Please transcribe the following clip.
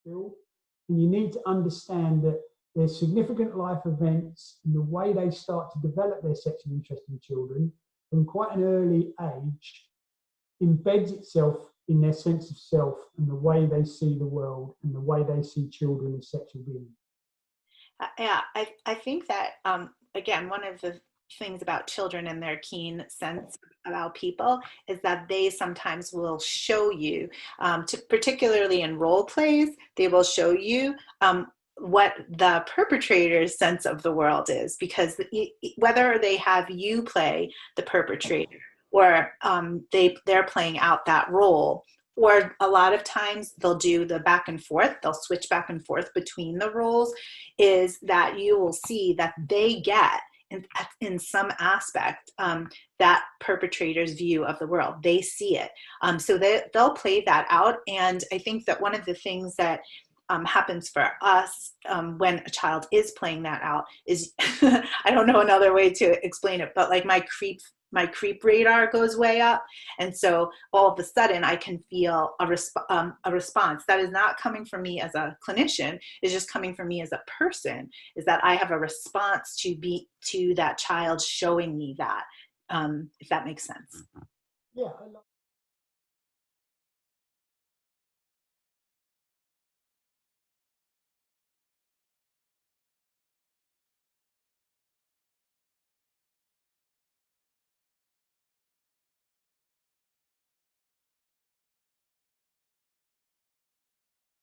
build. And you need to understand that their significant life events and the way they start to develop their sexual interest in children from quite an early age embeds itself in their sense of self and the way they see the world and the way they see children as sexual beings. Yeah, I think that, again, one of the things about children and their keen sense about people is that they sometimes will show you, particularly in role plays, they will show you what the perpetrator's sense of the world is, because whether they have you play the perpetrator or they're playing out that role, or a lot of times they'll do the back and forth, they'll switch back and forth between the roles, is that you will see that they get in some aspect that perpetrator's view of the world. They see it. So they'll play that out. And I think that one of the things that happens for us when a child is playing that out is, I don't know another way to explain it, but like my creep radar goes way up. And so all of a sudden I can feel a response that is not coming from me as a clinician, is just coming from me as a person, is that I have a response to that child showing me that, if that makes sense. Yeah,